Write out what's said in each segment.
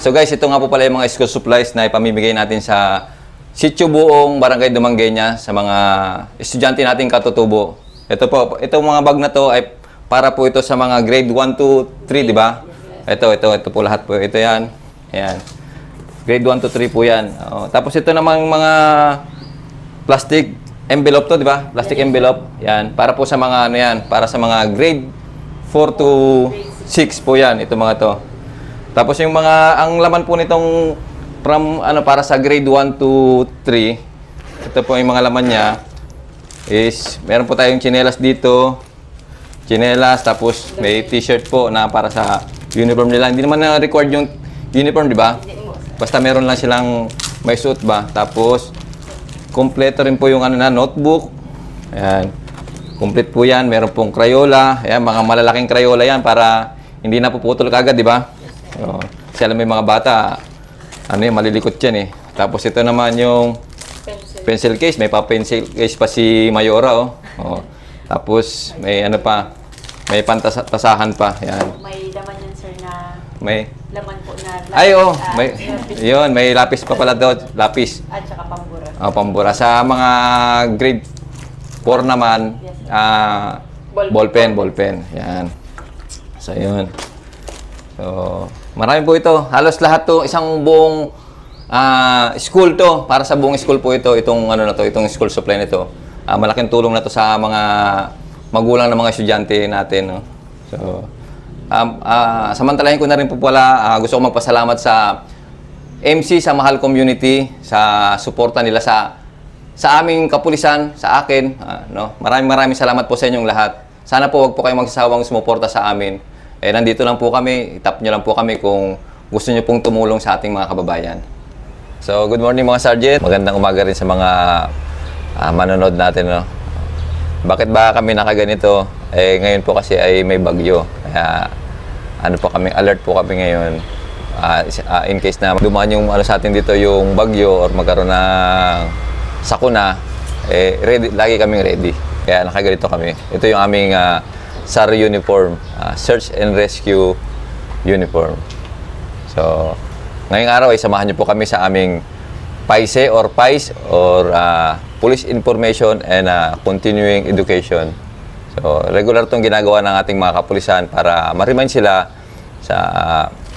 So guys, ito nga po pala yung mga school supplies na ipamimigay natin sa Sitio Buong, Barangay Dumangueña sa mga estudyante nating katutubo. Ito po, itong mga bag na to ay para po ito sa mga grade 1 to 3, di ba? Ito po lahat po. Ito yan. Ayan. Grade 1 to 3 po yan. Tapos ito namang mga plastic envelope to, di ba? Plastic envelope. Yan. Para po sa mga ano yan, para sa mga grade 4 to 6 po yan. Ito mga to. Tapos yung mga, ang laman po nitong from, para sa grade 1 to 3, ito po yung mga laman niya, is, meron po tayong tsinelas dito, tsinelas, tapos may t-shirt po na para sa uniform nila. Hindi naman na-required yung uniform, di ba? Basta meron lang silang may suit ba. Tapos, kompleto rin po yung notebook. Ayan. Complete po yan. Meron pong Crayola. Ayan, mga malalaking Crayola yan para hindi na puputol kagad, di ba? Kasi alam mo yung mga bata, malilikot yan eh. Tapos ito naman yung pencil case. May pa-pencil case pa si Mayora, Tapos may may pantasahan pa. Yan. May laman yan, sir, na may laman po na lapis. Ay, may lapis pa pala daw. Lapis. At saka pambura. Pambura. Sa mga grade 4 naman, Yes, ballpen. Yan. So, yun. So, marami po ito. Halos lahat to, isang buong school to. Para sa buong school po ito, itong itong school supply nito. Malaking tulong na to sa mga magulang ng mga estudyante natin, no? So, samantalahin ko na rin po pala, gusto ko magpasalamat sa MC, sa Mahal Community, sa suporta nila sa aming kapulisan, sa akin, no? Maraming salamat po sa inyong lahat. Sana po wag po kayong magsasawang sumuporta sa amin. Nandito lang po kami, itap nyo lang po kami kung gusto nyo pong tumulong sa ating mga kababayan. So, good morning mga Sergeant. Magandang umaga rin sa mga manonood natin, no? Bakit ba kami nakaganito? Ngayon po kasi ay may bagyo. Kaya alert po kami ngayon. In case na dumaan yung sa atin dito yung bagyo or magkaroon ng sakuna, lagi kaming ready. Kaya nakaganito kami. Ito yung aming SAR uniform, Search and Rescue uniform. So, ngayong araw ay samahan niyo po kami sa aming PAISE or PAIS or Police Information and Continuing Education. So, regular itong ginagawa ng ating mga kapulisan para ma-remind sila sa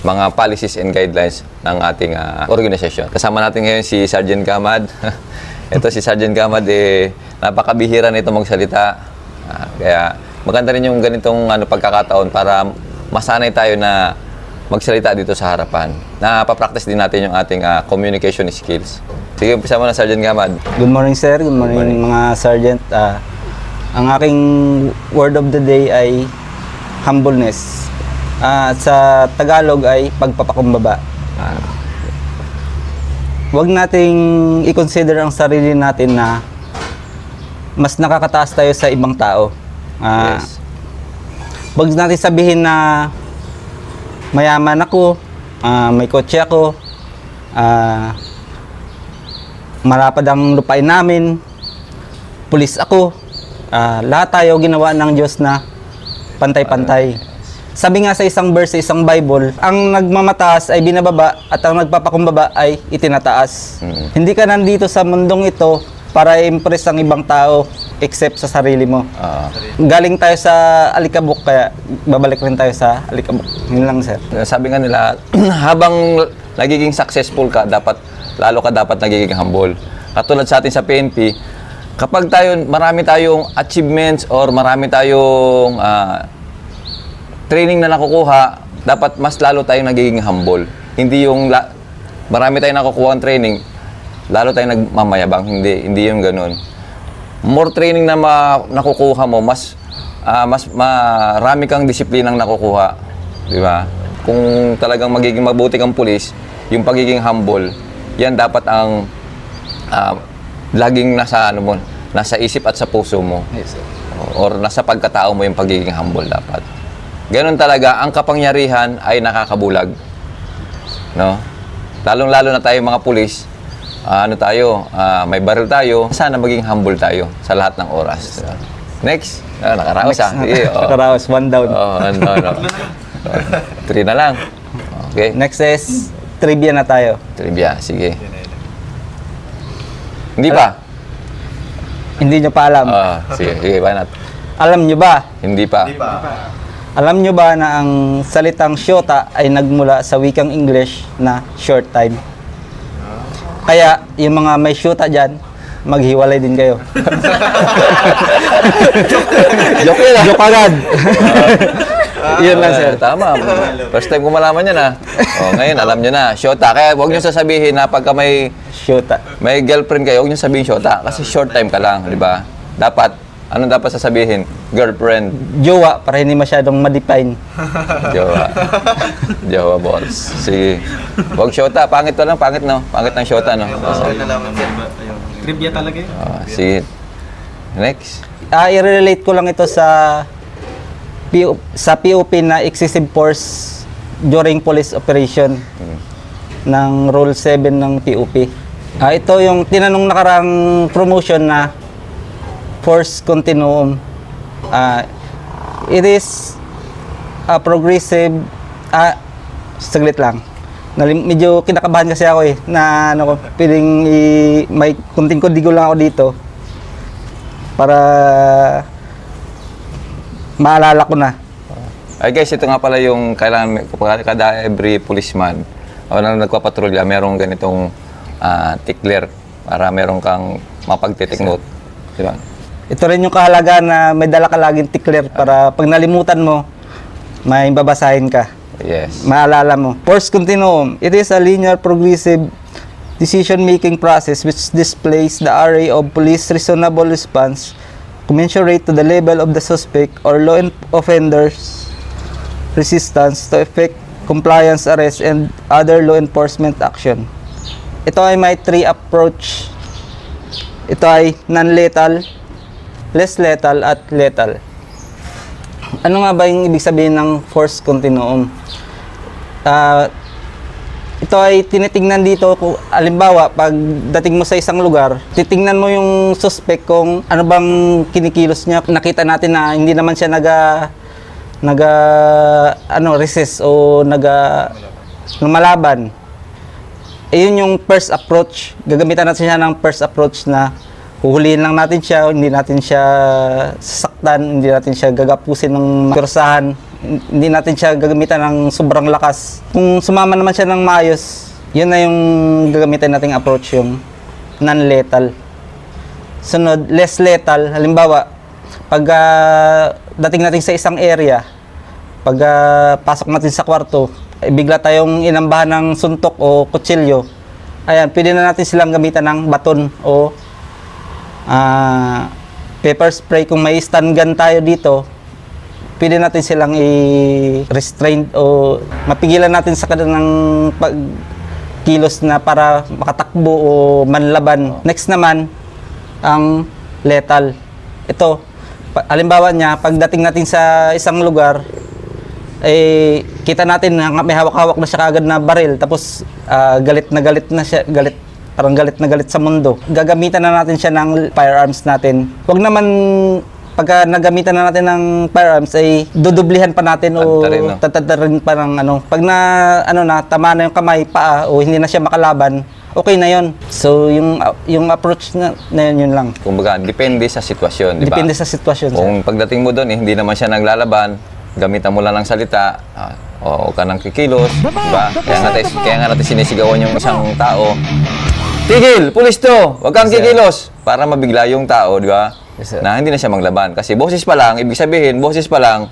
mga policies and guidelines ng ating organisasyon. Kasama natin ngayon si Sergeant Gamad. Ito si Sergeant Gamad, napakabihira nito magsalita. Kaya maganda rin yung ganitong pagkakataon para masanay tayo na magsalita dito sa harapan. Napapractice din natin yung ating communication skills. Sige, umpisa mo na, Sergeant Gamad. Good morning, sir. Good morning, mga Sergeant. Ang aking word of the day ay humbleness. Sa Tagalog ay pagpapakumbaba. Huwag nating i-consider ang sarili natin na mas nakakataas tayo sa ibang tao. Yes. Huwag natin sabihin na mayaman ako, may kotse ako, marapad ang lupain namin, pulis ako. Lahat tayo ginawa ng Diyos na pantay-pantay. Sabi nga sa isang verse, sa isang Bible, ang nagmamataas ay binababa at ang nagpapakumbaba ay itinataas. Hindi ka nandito sa mundong ito para i-impress ang ibang tao except sa sarili mo. Galing tayo sa alikabok, kaya babalik rin tayo sa alikabok. Yun lang, sir. Sabi nga nila, habang nagiging successful ka, lalo ka dapat nagiging humble. Katulad sa atin sa PNP, kapag marami tayong achievements or marami tayong training na nakukuha, dapat mas lalo tayong nagiging humble. Hindi yung marami tayong nakukuha ng training, lalo tayong nagmamayabang. Hindi yung ganun. More training na nakukuha mo, mas marami kang disiplinang nakukuha. Di ba? Kung talagang magiging mabuti kang pulis, yung pagiging humble, yan dapat ang laging nasa isip at sa puso mo. Yes, sir. Or nasa pagkatao mo yung pagiging humble dapat. Ganon talaga, ang kapangyarihan ay nakakabulag. No? Lalong-lalo na tayo mga pulis, may baril tayo, sana maging humble tayo sa lahat ng oras. Next. Nakaraos Nakaraos, 1 down. No. 3 na lang. Okay. Next is trivia na tayo. Trivia, sige. Hindi pa? Hindi nyo pa alam. Sige, banat. Alam nyo ba? Hindi pa. Alam nyo ba na ang salitang syota ay nagmula sa wikang English na short time? Kaya yung mga may syota dyan, maghiwalay din kayo. Joke yun ah. Joke agad. Yun lang, sir. Tama. First time ko malaman yan ah. Ngayon, alam nyo na. Shota. Kaya huwag nyo sasabihin na pagka Syota. may girlfriend kayo, huwag nyo sabihin shota. Kasi short time ka lang, di ba? Dapat, anong dapat sasabihin? Girlfriend. Jowa, para hindi masyadong ma-define. Jowa. Jowa, boss. Sige. Huwag shota. Pangit to lang. Pangit, no? Pangit ng shota, no? Trivia talaga yun. Sige. Next. I-relate ko lang ito sa POP na excessive force during police operation ng Rule 7 ng POP. Ito yung tinanong nakarang promotion na force continuum. It is a progressive... saglit lang. Medyo kinakabahan kasi ako na ano ko, piling may kunting kodigo lang ako dito para maalala ko na. Ay guys, ito nga pala yung kailangan kada every policeman o na nagpapatrolya, merong ganitong tickler para meron kang mapagtitik note. Di ba? Ito rin yung kahalagaan na may dala ka laging tickler para pag nalimutan mo, may babasahin ka. Yes. Maalala mo. Force continuum. It is a linear progressive decision-making process which displays the array of police reasonable response commensurate to the level of the suspect or law offender's resistance to effect compliance, arrest, and other law enforcement action. Ito ay may 3 approach. Ito ay non-lethal, less lethal, at lethal. Ano nga ba yung ibig sabihin ng force continuum? Ito ay tinitingnan dito, halimbawa, pag dating mo sa isang lugar, titingnan mo yung suspect kung ano bang kinikilos niya. Nakita natin na hindi naman siya resist o lumalaban. Yun yung first approach. Gagamitan natin siya ng first approach na huhulihin lang natin siya, hindi natin siya sasaktan, hindi natin siya gagapusin ng kursahan, hindi natin siya gagamitan ng sobrang lakas. Kung sumama naman siya ng maayos, yun na yung gagamitan nating approach, yung non-lethal. Sunod, less lethal. Halimbawa, pag dating natin sa isang area, pag pasok natin sa kwarto, bigla tayong inambahan ng suntok o kutsilyo, ayan, pwede na natin silang gamitan ng baton o pepper spray. Kung may stun gun tayo dito, pwede natin silang i-restrain o mapigilan natin sa kanilang pagkilos na para makatakbo o manlaban. Next naman, ang lethal. Ito, halimbawa niya, pagdating natin sa isang lugar, kita natin na may hawak-hawak na siya kagad na baril, tapos galit na siya, parang galit na galit sa mundo. Gagamitan na natin siya ng firearms natin. Huwag naman pagka nagamitan na natin ng firearms ay dudublihan pa natin o tatadarin pa ng ano. Pag tama na yung kamay, paa o hindi na siya makalaban, okay na yon. So yung approach na yun lang. Kumbaga, depende sa sitwasyon, di ba? Depende sa sitwasyon. Kung pagdating mo doon, hindi naman siya naglalaban, gamitan mo lang ng salita, o ka nang kikilos, di ba? Kaya nga natin sinisigawan yung isang tao, tigil! Pulis to! Huwag kang kikilos! Para mabigla yung tao, di ba? Yes, na hindi na siya maglaban. Kasi boses pa lang, ibig sabihin, boses pa lang,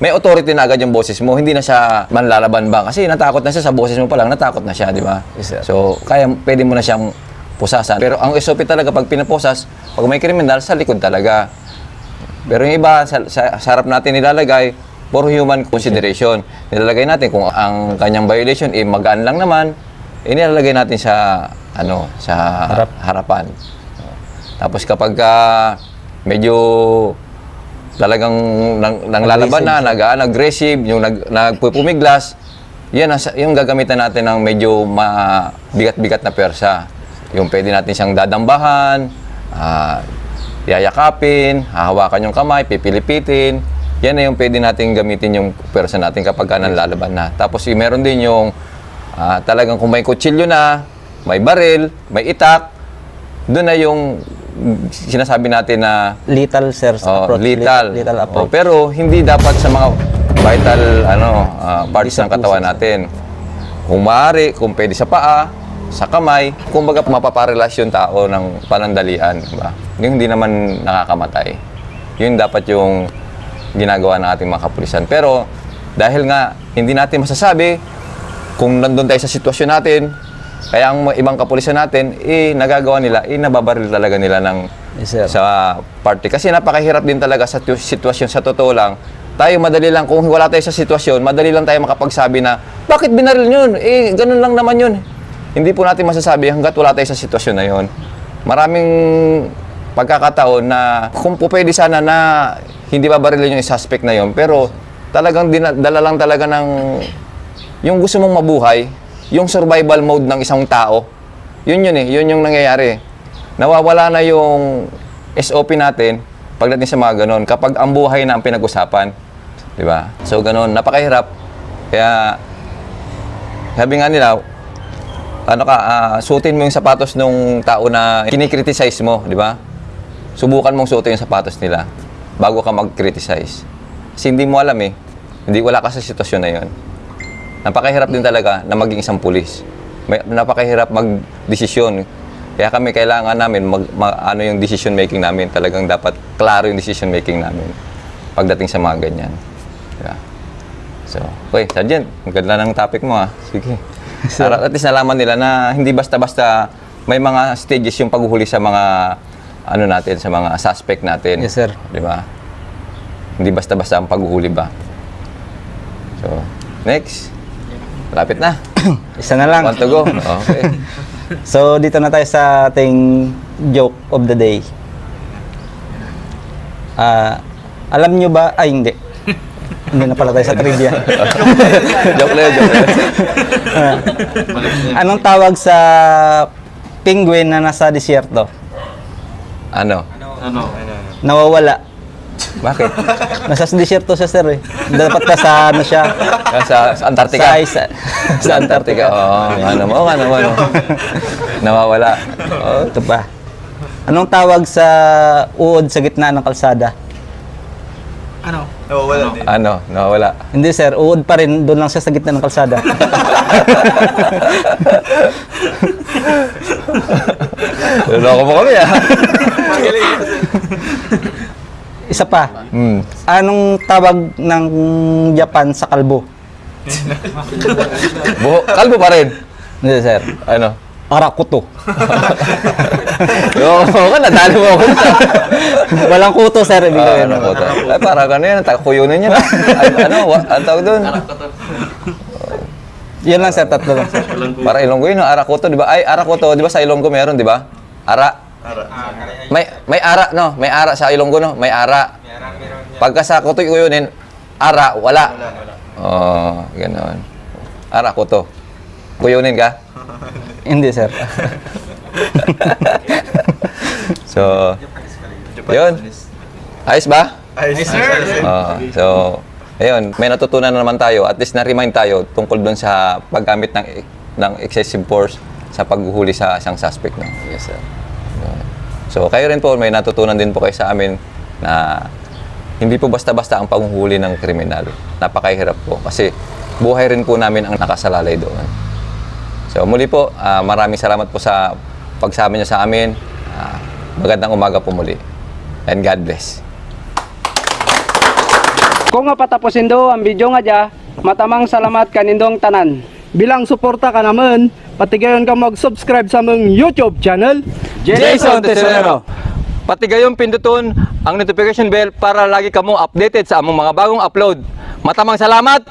may authority na agad yung boses mo, hindi na siya manlalaban ba? Kasi natakot na siya sa boses mo pa lang, natakot na siya, di ba? Yes, so, kaya pwede mo na siyang pusasan. Pero ang SOP talaga, pag pinaposas, pag may kriminal, sa likod talaga. Pero yung iba, sa harap natin nilalagay, for human consideration. Nilalagay natin kung ang kanyang violation, magaan lang naman, nilalagay natin sa harapan. Tapos kapag medyo talagang nanglalaban na, nag-aggressive, yung nagpupumiglas, yan yung gagamitan natin ng medyo bigat-bigat na persa. Yung pwede natin siyang dadambahan, yayakapin, hahawakan yung kamay, pipilipitin. Yan na yung pwede natin gamitin yung persa natin kapag nanlalaban na. Tapos meron din yung Talagang kung may kutsilyo na, may baril, may itak, doon na yung sinasabi natin na Lethal, sir. Approach. lethal. Lethal approach. Pero hindi dapat sa mga vital parts ng katawan natin. Kung maaari, kung pwede sa paa, sa kamay, kumbaga mapaparelas yung tao ng panandalian, di ba? Yung hindi naman nakakamatay. Yun dapat yung ginagawa ng ating mga kapulisan. Pero dahil nga hindi natin masasabi kung nandun tayo sa sitwasyon natin, kaya ang ibang kapulisan natin, nagagawa nila, nababaril talaga nila ng Yes, sir. sa party. Kasi napakahirap din talaga sa sitwasyon. Sa totoo lang, tayo madali lang, kung wala tayo sa sitwasyon, madali lang tayo makapagsabi na, bakit binaril yun? Ganun lang naman yun. Hindi po natin masasabi hanggat wala tayo sa sitwasyon na yun. Maraming pagkakataon na kung po pwede sana na hindi babarilin yung suspect na yun, pero talagang dala lang talaga ng yung gusto mong mabuhay, yung survival mode ng isang tao. Yun yung nangyayari. Nawawala na yung SOP natin pagdating sa mga ganon, kapag ang buhay na ang pinag-usapan. Di ba? So ganon, napakahirap. Kaya sabi nga nila, suotin mo yung sapatos ng tao na kinikriticize mo, di ba? Subukan mong suotin yung sapatos nila bago ka mag-criticize. Kasi hindi mo alam hindi wala ka sa sitwasyon na yun. Napakahirap din talaga na maging isang pulis. Napakahirap mag-desisyon. Kaya kami kailangan namin ano yung decision making namin. Talagang dapat klaro yung decision making namin pagdating sa mga ganyan. Diba? So, okay, Sergeant, ang ganda ng topic mo Sige. Para at least nalaman nila na hindi basta-basta may mga stages yung paghuhuli sa mga natin, sa mga suspect natin. Yes, sir. Di ba? Hindi basta-basta ang paghuhuli ba? So, next. Lapit na. Isa na lang. Want to go? Okay. So, dito na tayo sa ating joke of the day. Alam nyo ba? Ay, hindi. Hindi na pala tayo sa trivia. Joke lang. Anong tawag sa penguin na nasa disyerto? Ano? Nawawala. Bakit? Nasa disyerto siya, sir Dapat na sa siya. Sa Antarctica? Sa Antarctica. Ano. Nawawala. Ito pa. Anong tawag sa uod sa gitna ng kalsada? Nawawala. Hindi, sir. Uod pa rin. Doon lang siya sa gitna ng kalsada. Luloko mo kami Isa pa. Anong tawag ng Japan sa kalbo? Kalbo pa rin. Hindi, sir. Ano? Arakuto. Nadali mo ako. Walang kuto, sir. Ibig sabihin. Arakuto. Ay, para ka na yan. Kuyunin yan. Ang tawag doon? Yan lang, sir. Tatlo lang, sir. Para Ilonggo yun. Arakuto, di ba? Ay, Arakuto. Di ba sa Ilonggo meron, di ba? Ara. May ara, no? May ara sa Ilonggo, no? May ara. Pagka sa kuto kuyunin, ara, wala. Ganoon. Arakuto. Kuyunin ka? Hindi, sir. So, yun. Ayos ba? Ayos, sir. So, ayun, may natutunan na naman tayo. At least na-remind tayo tungkol doon sa paggamit ng excessive force sa paghuhuli sa isang suspect. No? Yes, sir. So, kayo rin po, may natutunan din po kayo sa amin na hindi po basta-basta ang panghuhuli ng kriminal. Napakahirap po kasi buhay rin po namin ang nakasalalay doon. So, muli po, maraming salamat po sa pagsama niyo sa amin. Magandang umaga po muli. And God bless. Kung nga patapusin do ang video nga dya, matamang salamat kanindong tanan. Bilang suporta ka naman, patigayon ka mag-subscribe sa mong YouTube channel, Jason Tesorero. Pati gayong pinduton ang notification bell para lagi kamo updated sa among mga bagong upload. Matamang salamat.